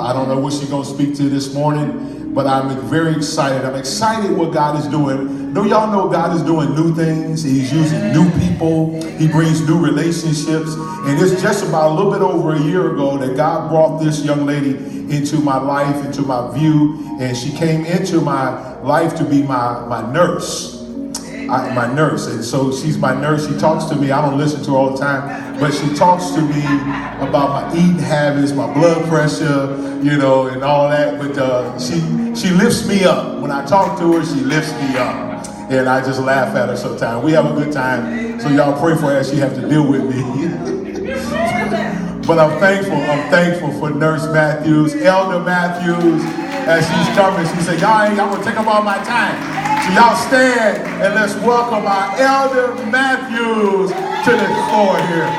I don't know what she's going to speak to this morning, but I'm very excited. I'm excited what God is doing. Do y'all know God is doing new things? He's using new people. He brings new relationships. And it's just about a little bit over a year ago that God brought this young lady into my life, into my view. And she came into my life to be my nurse. My nurse. And so she's my nurse. She talks to me. I don't listen to her all the time, but she talks to me about my eating habits, my blood pressure, you know, and all that. But she lifts me up. When I talk to her, she lifts me up. And I just laugh at her sometimes. We have a good time. So y'all pray for her as she has to deal with me. But I'm thankful for Nurse Matthews, Elder Matthews, as she's coming. She said, y'all ain't gonna take up all my time. So y'all stand and let's welcome our Elder Matthews to the floor here.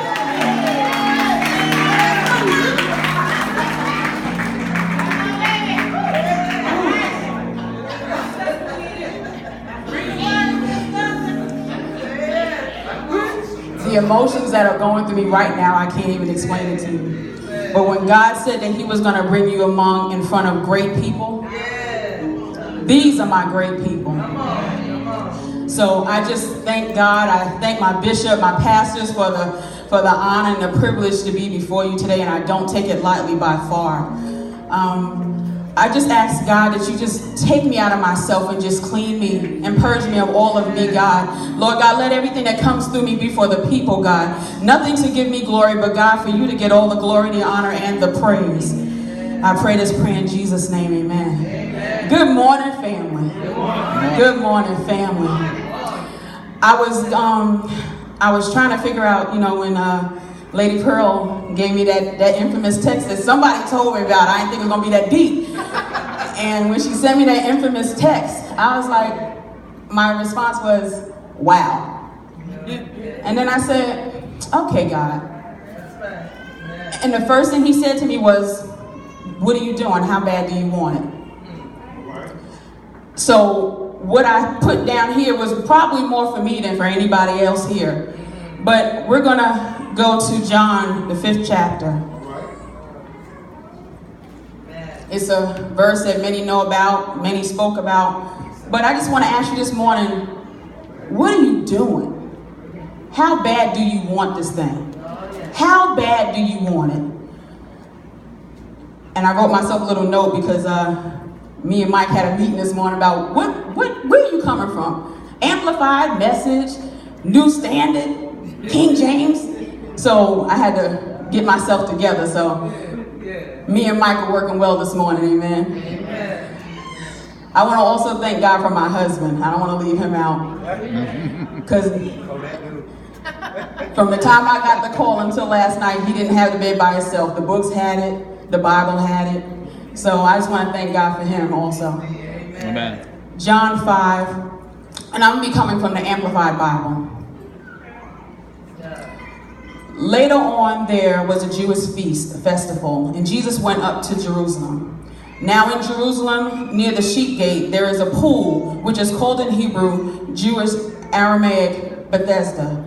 The emotions that are going through me right now, I can't even explain it to you. But when God said that he was going to bring you in front of great people, these are my great people. So I just thank God. I thank my bishop, my pastors for the honor and the privilege to be before you today, and I don't take it lightly by far. I just ask God that you just take me out of myself and just clean me and purge me of all of me, God. Lord God, let everything that comes through me be for the people, God. Nothing to give me glory, but God, for you to get all the glory, the honor, and the praise. I pray this prayer in Jesus' name, amen. Amen. Good morning, family. Good morning, family. I was trying to figure out, you know, when Lady Pearl gave me that infamous text that somebody told me about. I didn't think it was going to be that deep. And when she sent me that infamous text, I was like, my response was, wow. And then I said, okay, God. And the first thing he said to me was, what are you doing? How bad do you want it? So what I put down here was probably more for me than for anybody else here. But we're going to go to John, the 5th chapter. It's a verse that many know about, many spoke about. But I just want to ask you this morning, what are you doing? How bad do you want this thing? How bad do you want it? And I wrote myself a little note because me and Mike had a meeting this morning about where are you coming from? Amplified, Message, New Standard, King James. So I had to get myself together. So me and Mike are working well this morning, amen. Amen. I want to also thank God for my husband. I don't want to leave him out. Because from the time I got the call until last night, he didn't have the bed by himself. The books had it, the Bible had it. So I just want to thank God for him also. Amen. John 5, and I'm going to be coming from the Amplified Bible. Later on, there was a Jewish feast, a festival, and Jesus went up to Jerusalem. Now in Jerusalem, near the sheep gate, there is a pool, which is called in Hebrew, Jewish, Aramaic, Bethesda,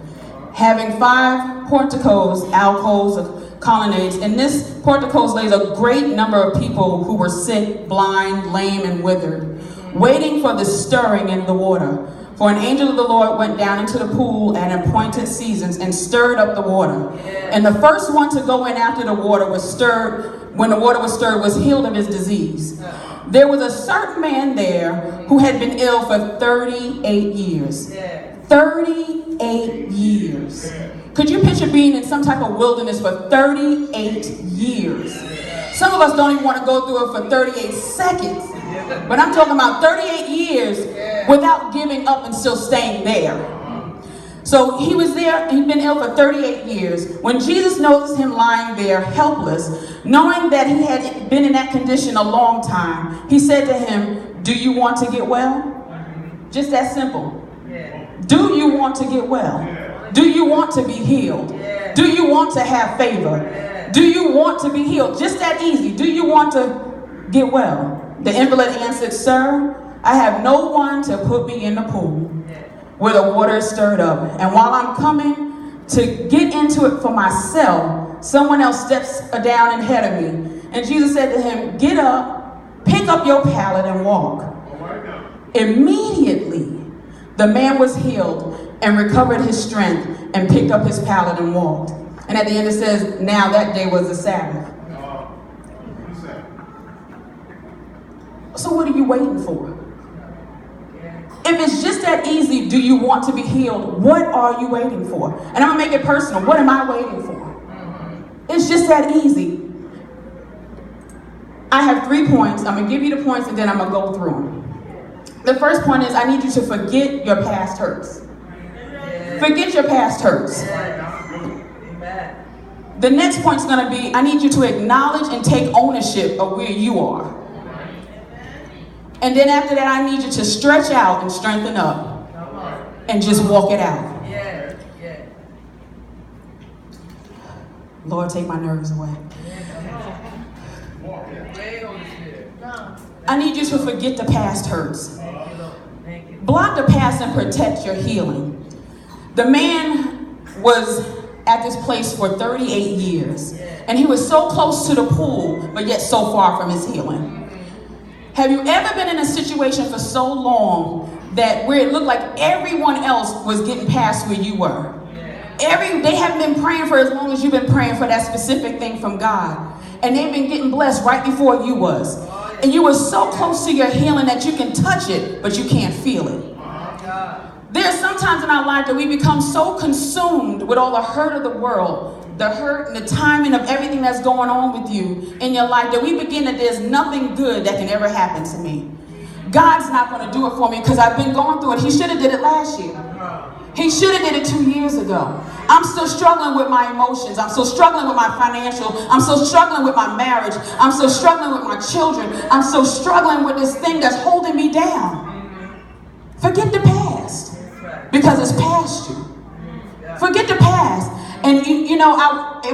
having 5 porticos, alcoves, of colonnades. In this porticos lays a great number of people who were sick, blind, lame, and withered, waiting for the stirring in the water. For an angel of the Lord went down into the pool at appointed seasons and stirred up the water. And the first one to go in after the water was stirred, when the water was stirred, was healed of his disease. There was a certain man there who had been ill for 38 years. 38 years. Could you picture being in some type of wilderness for 38 years? Some of us don't even want to go through it for 38 seconds. But I'm talking about 38 years without giving up and still staying there. So he was there, he'd been ill for 38 years. When Jesus noticed him lying there helpless, knowing that he had been in that condition a long time, he said to him, do you want to get well? Just that simple. Do you want to get well? Do you want to be healed? Do you want to have favor? Do you want to be healed? Just that easy. Do you want to get well? The invalid answered, sir, I have no one to put me in the pool where the water is stirred up. And while I'm coming to get into it for myself, someone else steps down ahead of me. And Jesus said to him, get up, pick up your pallet and walk. Immediately, the man was healed and recovered his strength and picked up his pallet and walked. And at the end it says, now that day was the Sabbath. So what are you waiting for? If it's just that easy, do you want to be healed? What are you waiting for? And I'm going to make it personal. What am I waiting for? It's just that easy. I have 3 points. I'm going to give you the points and then I'm going to go through them. The first point is I need you to forget your past hurts. Forget your past hurts. The next point is going to be I need you to acknowledge and take ownership of where you are. And then after that, I need you to stretch out and strengthen up and just walk it out. Lord, take my nerves away. I need you to forget the past hurts. Block the past and protect your healing. The man was at this place for 38 years. And he was so close to the pool, but yet so far from his healing. Have you ever been in a situation for so long that where it looked like everyone else was getting past where you were? They haven't been praying for as long as you've been praying for that specific thing from God. And they've been getting blessed right before you was. And you were so close to your healing that you can touch it, but you can't feel it. There's sometimes in our life that we become so consumed with all the hurt of the world, the hurt and the timing of everything that's going on with you in your life, that we begin that there's nothing good that can ever happen to me. God's not going to do it for me because I've been going through it. He should have did it last year. He should have did it 2 years ago. I'm still struggling with my emotions. I'm still struggling with my financial. I'm still struggling with my marriage. I'm still struggling with my children. I'm still struggling with this thing that's holding me down. Forget the past because it's past you. Forget the past. And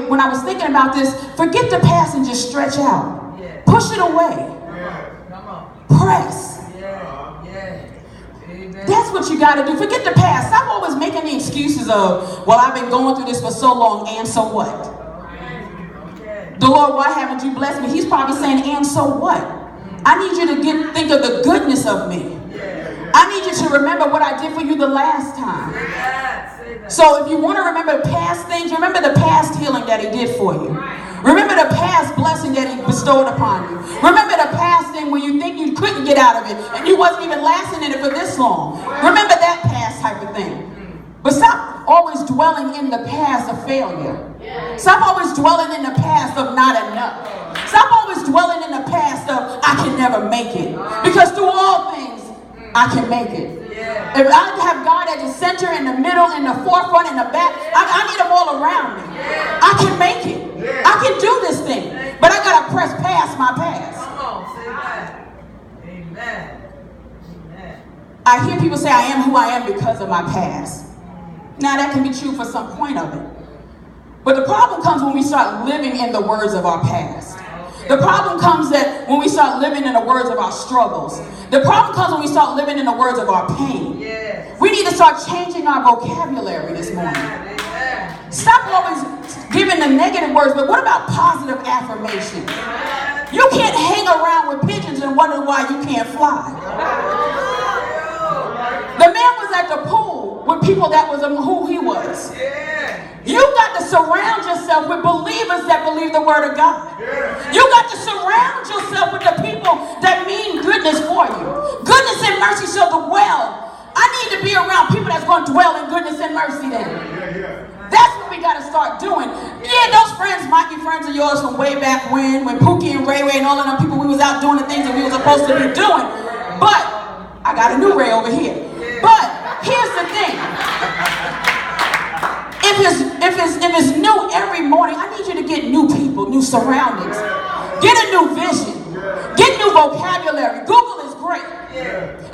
when I was thinking about this, forget the past and just stretch out. Push it away. Press. That's what you got to do. Forget the past. Stop always making the excuses of, well, I've been going through this for so long, and so what? The Lord, why haven't you blessed me? He's probably saying, and so what? I need you to think of the goodness of me. I need you to remember what I did for you the last time. So if you want to remember past things, remember the past healing that he did for you. Remember the past blessing that he bestowed upon you. Remember the past thing where you think you couldn't get out of it and you wasn't even lasting in it for this long. Remember that past type of thing. But stop always dwelling in the past of failure. Stop always dwelling in the past of not enough. Stop always dwelling in the past of I can never make it. Because through all things, I can make it. If I have God at the center, in the middle, in the forefront, in the back, I need them all around me. I can make it. I can do this thing. But I got to press past my past. Come on, say that. Amen. I hear people say I am who I am because of my past. Now that can be true for some point of it. But the problem comes when we start living in the words of our past. The problem comes that when we start living in the words of our struggles. The problem comes when we start living in the words of our pain. We need to start changing our vocabulary this morning. Stop always giving the negative words, but what about positive affirmation? You can't hang around with pigeons and wonder why you can't fly. The man was at the pool with people that was who he was. You got to surround yourself with believers that believe the word of God. You got to surround yourself with the people that mean goodness for you. Goodness and mercy shall dwell. I need to be around people that's going to dwell in goodness and mercy then. That's what we got to start doing. Yeah, those friends might be friends of yours from way back when Pookie and Ray and all of them people, we was out doing the things that we were supposed to be doing. But I got a new Ray over here. But here's the thing. If it's new every morning, I need you to get new people, new surroundings. Get a new vision. Get new vocabulary. Google is great.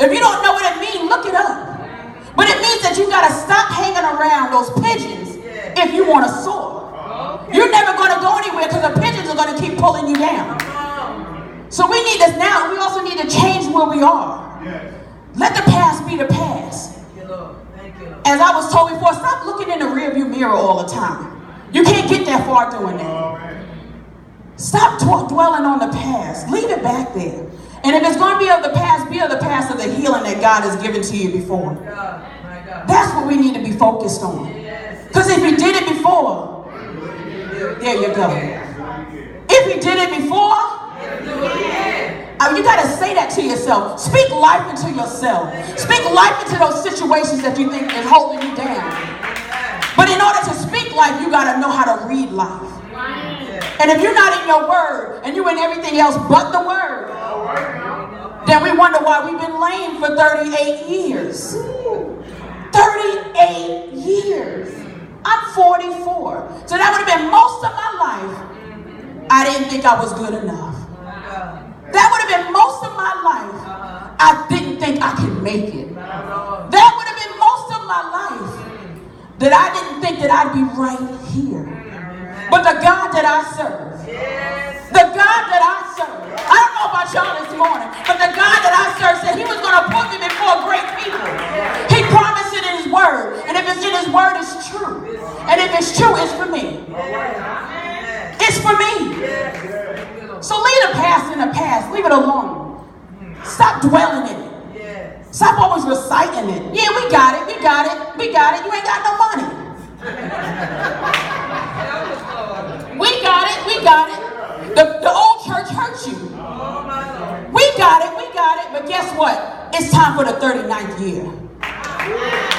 If you don't know what it means, look it up. But it means that you got to stop hanging around those pigeons if you want to soar. You're never going to go anywhere because the pigeons are going to keep pulling you down. So we need this now. We also need to change where we are. Let the past be the past. As I was told before, stop looking in the rearview mirror all the time. You can't get that far doing that. Stop dwelling on the past. Leave it back there. And if it's going to be of the past, be of the past of the healing that God has given to you before. That's what we need to be focused on. Because if you did it before, there you go. If you did it before, you got to say that to yourself. Speak life into yourself. Speak life into those situations that you think is holding you down. But in order to speak life, you got to know how to read life. And if you're not in your word and you're in everything else but the word, then we wonder why we've been lame for 38 years. 38 years. I'm 44. So that would have been most of my life. I didn't think I was good enough. That would have been most of my life. I didn't think I could make it. That would have been most of my life. That I didn't think that I'd be right here. But the God that I serve, the God that I serve, I don't know about y'all this morning, but the God that I serve said he was going to put me before great people. He promised it in his word. And if it's in his word, it's true. And if it's true, it's for me. It's for me. So leave the past in the past. Leave it alone. Stop dwelling in it. Stop always reciting it. Yeah, we got it. We got it. We got it. You ain't got no money. We got it. We got it. The old church hurt you. We got it. We got it. But guess what? It's time for the 39th year.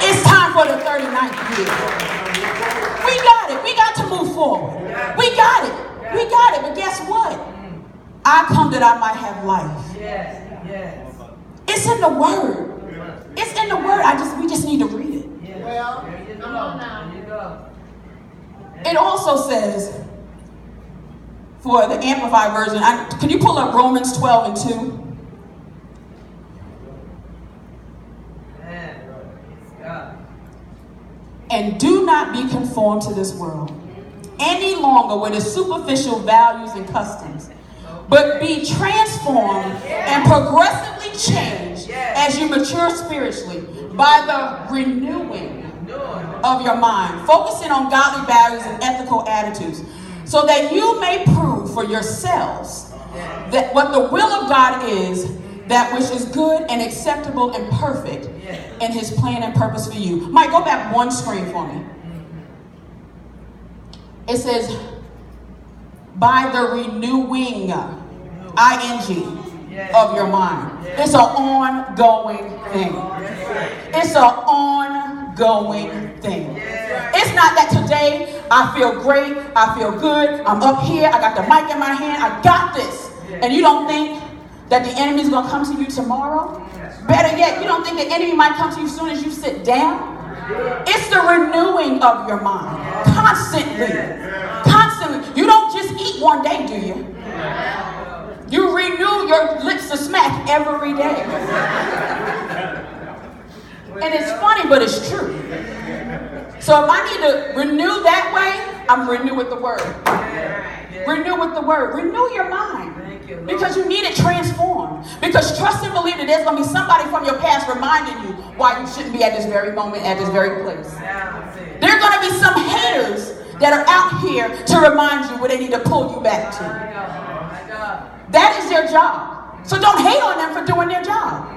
It's time for the 39th year. We got it. We got to move forward. We got it. We got it. But guess what? I come that I might have life. It's in the word. It's in the word. We just need to read it. Well, come on now. It also says, for the Amplified version, can you pull up Romans 12 and 2? And do not be conformed to this world any longer with its superficial values and customs, but be transformed and progressively changed as you mature spiritually by the renewing of your mind, focusing on godly values and ethical attitudes, so that you may prove for yourselves that what the will of God is, that which is good and acceptable and perfect in his plan and purpose for you. Mike, go back one screen for me. It says, by the renewing, I-N-G, of your mind. It's an ongoing thing. It's an ongoing thing. It's not that today I feel great, I feel good, I'm up here, I got the mic in my hand, I got this. And you don't think that the enemy is going to come to you tomorrow? Better yet, you don't think the enemy might come to you as soon as you sit down? It's the renewing of your mind. Constantly. Constantly. You don't just eat one day, do you? You renew your lips to smack every day. And it's funny, but it's true. So if I need to renew that way, I'm renew with the word. Renew with the word. Renew your mind. Because you need it transformed. Because trust and believe that there's going to be somebody from your past reminding you why you shouldn't be at this very moment, at this very place. There are going to be some haters that are out here to remind you what they need to pull you back to. That is their job. So don't hate on them for doing their job.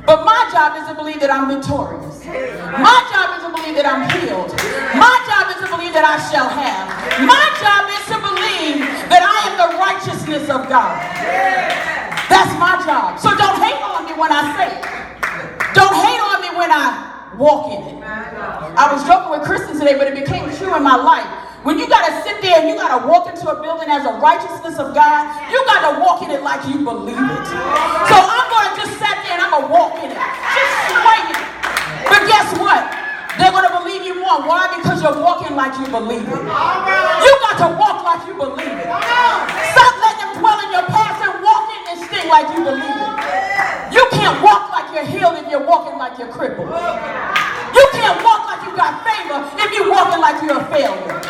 But my job is to believe that I'm victorious. My job is to believe that I'm healed. My job is to believe that I shall have. My job is to believe that I am the righteousness of God. That's my job. So don't hate on me when I say it. Don't hate on me when I walk in it. I was joking with Kristen today, but it became true in my life. When you got to sit there and you got to walk into a building as a righteousness of God, you got to walk in it like you believe it. So I'm going to just sit there and I'm going to walk in it. Just swing it. But guess what? They're going to believe you more. Why? Because you're walking like you believe it. You got to walk like you believe it. Stop letting them dwell in your past and walk in this thing like you believe it. You can't walk like you're healed if you're walking like you're crippled. You can't walk like you got favor if you're walking like you're a failure.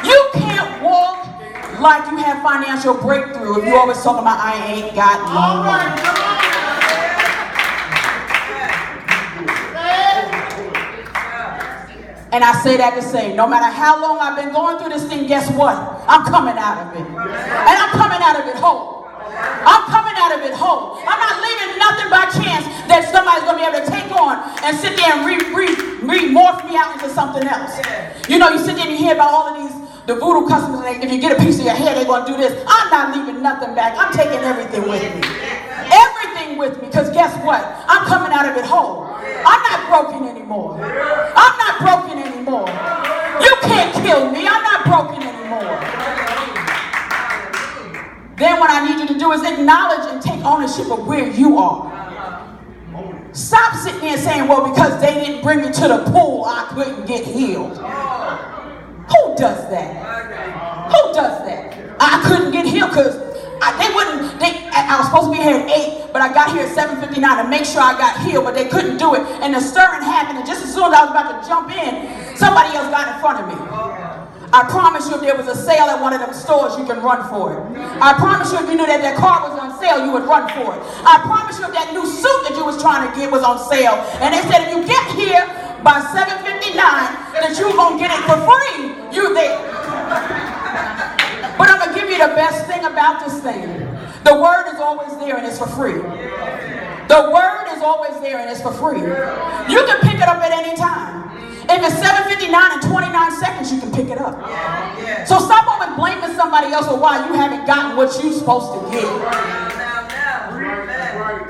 You can't walk like you have financial breakthrough if you're always talking about I ain't got no money. And I say that to say, no matter how long I've been going through this thing, guess what? I'm coming out of it. And I'm coming out of it whole. I'm coming out of it whole. I'm not leaving nothing by chance that somebody's going to be able to take on and sit there and morph me out into something else. You know, you sit there and you hear about all of these, the voodoo customers, and if you get a piece of your hair, they're going to do this. I'm not leaving nothing back. I'm taking everything with me. Everything with me, because guess what? I'm coming out of it whole. I'm not broken anymore. I'm not broken anymore. You can't kill me. I'm not broken anymore. Then what I need you to do is acknowledge and take ownership of where you are. Stop sitting there saying, well, because they didn't bring me to the pool, I couldn't get healed. Who does that? Who does that? I couldn't get healed because I was supposed to be here at 8, but I got here at 7:59 to make sure I got healed, but they couldn't do it. And the stirring happened, and just as soon as I was about to jump in, somebody else got in front of me. I promise you, if there was a sale at one of them stores, you can run for it. I promise you, if you knew that car was on sale, you would run for it. I promise you, if that new suit that you was trying to get was on sale, and they said if you get here by 7:59, that you were going to get it for free, you're there. But I'm going to give you the best thing about this thing. The word is always there and it's for free. The word is always there and it's for free. You can pick it up at any time. If it's 7:59 and 29 seconds, you can pick it up. So stop always blaming somebody else for why you haven't gotten what you're supposed to get.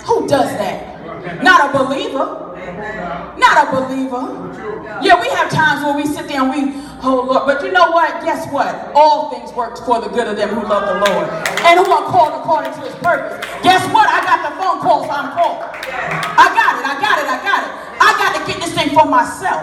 Who does that? Not a believer. Not a believer. Yeah, we have times where we sit there and we, oh Lord, but you know what? Guess what? All things work for the good of them who love the Lord and who are called according to his purpose. Guess what? I got the phone call, so I'm called. I got it. I got to get this thing for myself.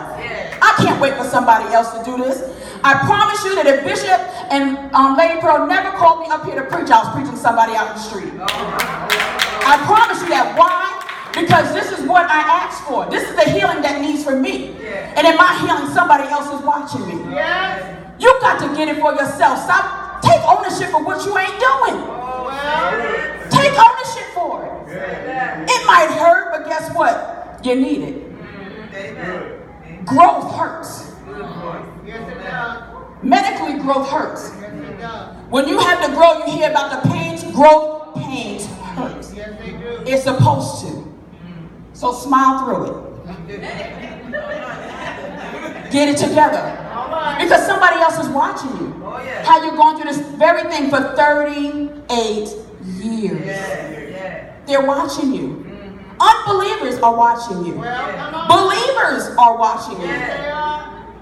I can't wait for somebody else to do this. I promise you that if Bishop and Lady Pearl never called me up here to preach, I was preaching to somebody out in the street. I promise you that. Why? Because this is what I asked for. This is the healing that needs for me. And in my healing, somebody else is watching me. You got to get it for yourself. Stop. Take ownership for what you ain't doing. Take ownership for it. It might hurt, but guess what? You need it. Growth hurts. Medically, growth hurts. When you have to grow, you hear about the pains. Growth pains hurt. It's supposed to. So smile through it. Get it together. Because somebody else is watching you. How you're going through this very thing for 38 years. They're watching you. Unbelievers are watching you. Believers are watching you.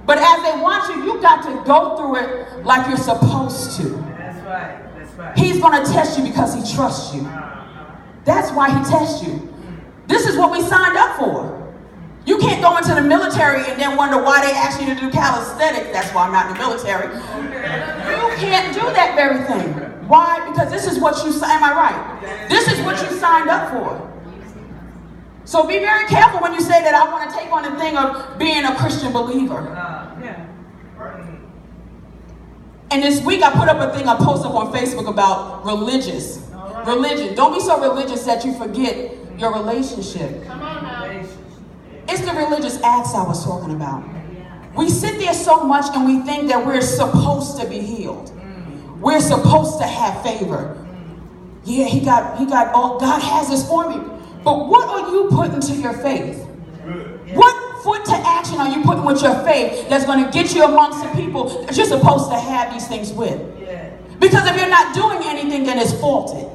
But as they watch you, you got to go through it like you're supposed to. That's right. He's going to test you because he trusts you. That's why he tests you. This is what we signed up for. You can't go into the military and then wonder why they asked you to do calisthenics. That's why I'm not in the military. You can't do that very thing. Why? Because this is what you, am I right? This is what you signed up for. So be very careful when you say that I want to take on the thing of being a Christian believer. And this week I put up a thing, I posted up on Facebook about religion. Don't be so religious that you forget your relationship. Come on now. It's the religious acts I was talking about. We sit there so much and we think that we're supposed to be healed. We're supposed to have favor. Yeah, he got all, God has this for me. But what are you putting to your faith? What foot to action are you putting with your faith that's going to get you amongst the people that you're supposed to have these things with? Because if you're not doing anything, then it's faulted.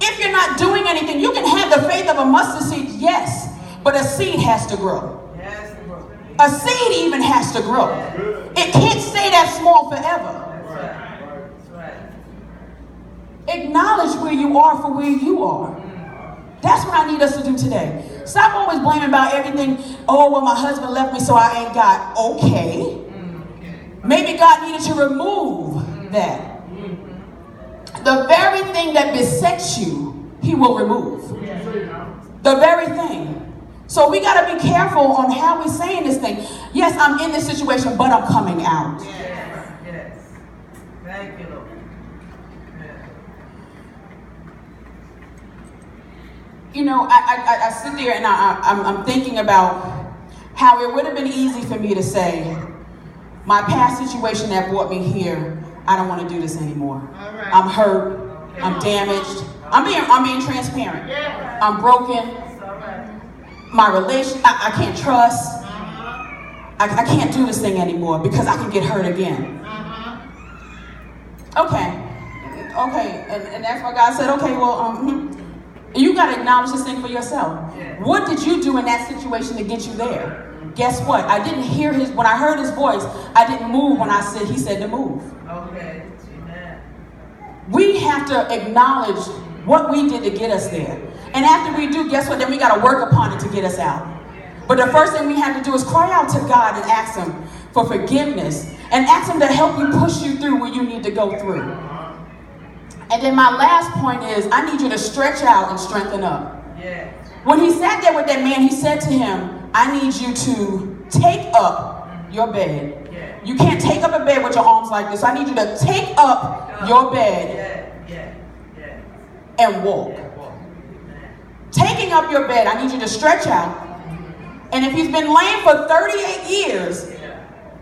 If you're not doing anything, you can have the faith of a mustard seed, yes, but a seed has to grow. A seed even has to grow. It can't stay that small forever. Acknowledge where you are for where you are. That's what I need us to do today. Stop always blaming about everything. Oh, well, my husband left me, so I ain't got. Okay. Maybe God needed to remove that. The very thing that besets you, he will remove. The very thing. So we got to be careful on how we're saying this thing. Yes, I'm in this situation, but I'm coming out. Yes. Thank you, Lord. You know, I sit there and I'm thinking about how it would have been easy for me to say, my past situation that brought me here, I don't want to do this anymore. I'm hurt. I'm damaged. I'm being transparent. I'm broken. My relation, I can't trust. I can't do this thing anymore because I can get hurt again. Okay, and that's why God said, okay, well, you got to acknowledge this thing for yourself. What did you do in that situation to get you there? Guess what? I didn't hear when I heard his voice, I didn't move when he said to move. Okay. We have to acknowledge what we did to get us there. And after we do, guess what? Then we got to work upon it to get us out. But the first thing we have to do is cry out to God and ask him for forgiveness. And ask him to help you push you through where you need to go through. And then my last point is, I need you to stretch out and strengthen up. Yeah. When he sat there with that man, he said to him, I need you to take up your bed. Yeah. You can't take up a bed with your arms like this. I need you to take up your bed and walk. Taking up your bed, I need you to stretch out. And if he's been lame for 38 years,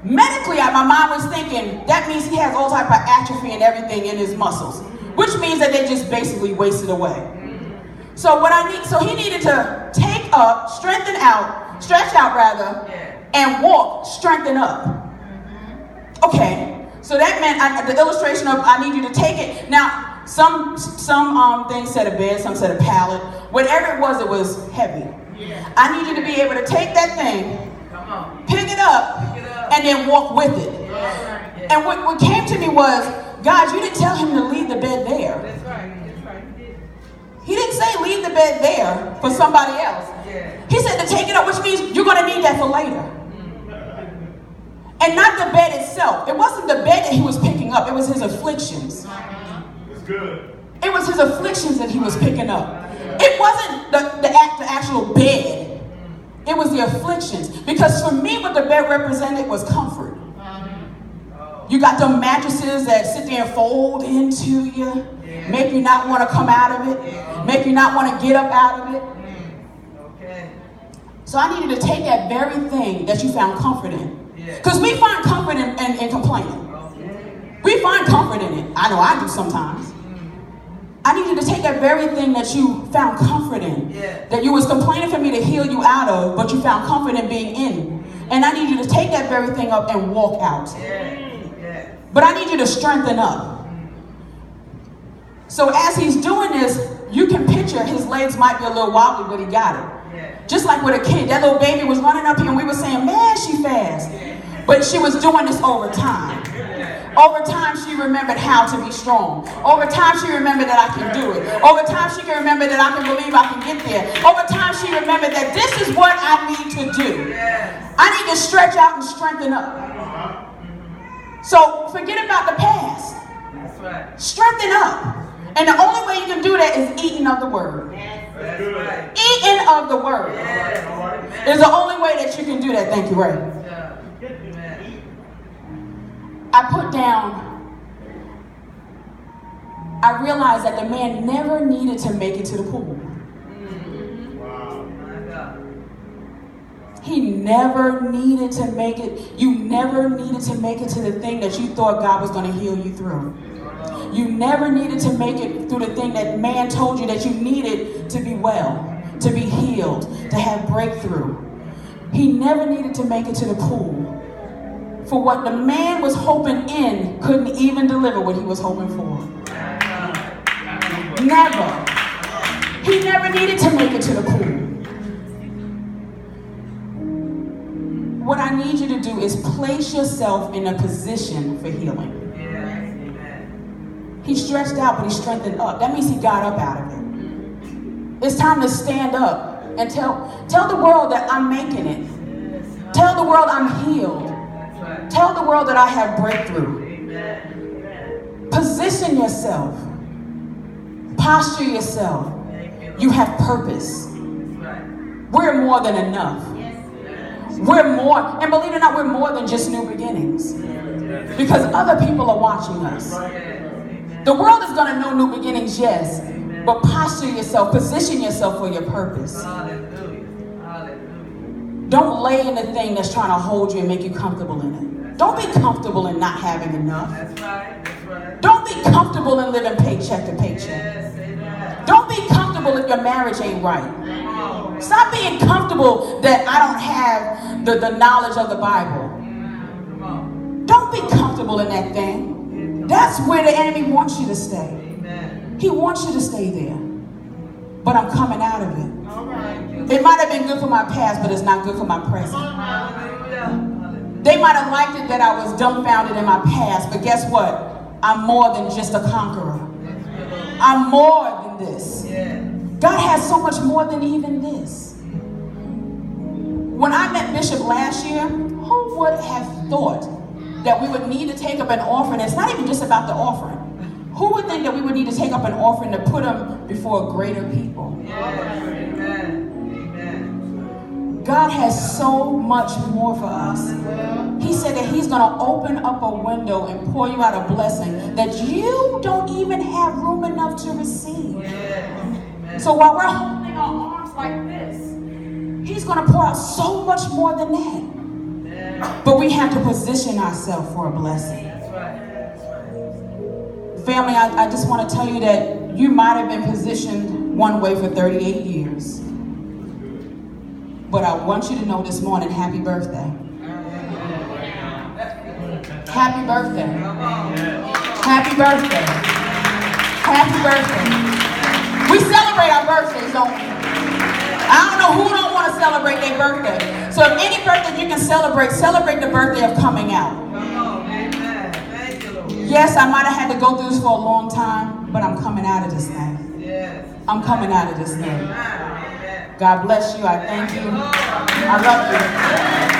medically, my mind was thinking, that means he has all type of atrophy and everything in his muscles, which means that they just basically wasted away. So he needed to take up, stretch out rather, and walk, strengthen up. Okay, so that meant the illustration of I need you to take it. Now, some things said a bed, some said a pallet. Whatever it was heavy. I need you to be able to take that thing, pick it up, and then walk with it. And what came to me was, God, you didn't tell him to leave the bed there. That's right. He didn't say leave the bed there for somebody else. He said to take it up, which means you're going to need that for later. And not the bed itself. It wasn't the bed that he was picking up. It was his afflictions. That's good. It was his afflictions that he was picking up. It wasn't the actual bed. It was the afflictions. Because for me, what the bed represented was comfort. You got them mattresses that sit there and fold into you, make you not want to come out of it, make you not want to get up out of it. Okay. So I needed to take that very thing that you found comfort in. Because we find comfort in complaining. We find comfort in it. I know I do sometimes. I need you to take that very thing that you found comfort in, that you was complaining for me to heal you out of, but you found comfort in being in. And I need you to take that very thing up and walk out. But I need you to strengthen up. So as he's doing this, you can picture his legs might be a little wobbly, but he got it. Just like with a kid, that little baby was running up here and we were saying, man, she fast. But she was doing this over time. Over time, she remembered how to be strong. Over time, she remembered that I can do it. Over time, she can remember that I can believe I can get there. Over time, she remembered that this is what I need to do. I need to stretch out and strengthen up. So forget about the past. That's right. Strengthen up. And the only way you can do that is eating of the word. That's right. Eating of the word is the only way that you can do that. Thank you, Ray. I put down, I realized that the man never needed to make it to the pool. He never needed to make it. You never needed to make it to the thing that you thought God was going to heal you through. You never needed to make it through the thing that man told you that you needed to be well, to be healed, to have breakthrough. He never needed to make it to the pool. For what the man was hoping in couldn't even deliver what he was hoping for. Never. He never needed to make it to the pool. What I need you to do is place yourself in a position for healing. He stretched out, but he strengthened up. That means he got up out of it. It's time to stand up and tell the world that I'm making it. Tell the world I'm healed. Tell the world that I have breakthrough. Position yourself. Posture yourself. You have purpose. We're more than enough. We're more, and believe it or not, we're more than just new beginnings. Because other people are watching us. The world is going to know new beginnings, yes. But posture yourself, position yourself for your purpose. Don't lay in the thing that's trying to hold you and make you comfortable in it. Don't be comfortable in not having enough. That's right. That's right. Don't be comfortable in living paycheck to paycheck. Yes, say that. Don't be comfortable if your marriage ain't right. Come on. Stop being comfortable that I don't have the knowledge of the Bible. Come on. Don't be comfortable in that thing. That's where the enemy wants you to stay. Amen. He wants you to stay there. But I'm coming out of it. All right. It might have been good for my past, but it's not good for my present. Hallelujah. They might have liked it that I was dumbfounded in my past, but guess what? I'm more than just a conqueror. I'm more than this. Yeah. God has so much more than even this. When I met Bishop last year, who would have thought that we would need to take up an offering? It's not even just about the offering. Who would think that we would need to take up an offering to put him before greater people? Yes. Amen. Amen. God has so much more for us. He said that he's going to open up a window and pour you out a blessing that you don't even have room enough to receive. Yes. Amen. So while we're holding our arms like this, he's going to pour out so much more than that. Yes. But we have to position ourselves for a blessing. That's right. That's right. Family, I just want to tell you that you might have been positioned one way for 38 years. But I want you to know this morning, happy birthday. Happy birthday. Happy birthday. Happy birthday. We celebrate our birthdays, don't we? I don't know who don't want to celebrate their birthday. So if any birthday you can celebrate the birthday of coming out. Come on. Amen. Thank you, Lord. Yes, I might have had to go through this for a long time, but I'm coming out of this thing. Yes. I'm coming out of this thing. Amen. God bless you. I thank you. I love you.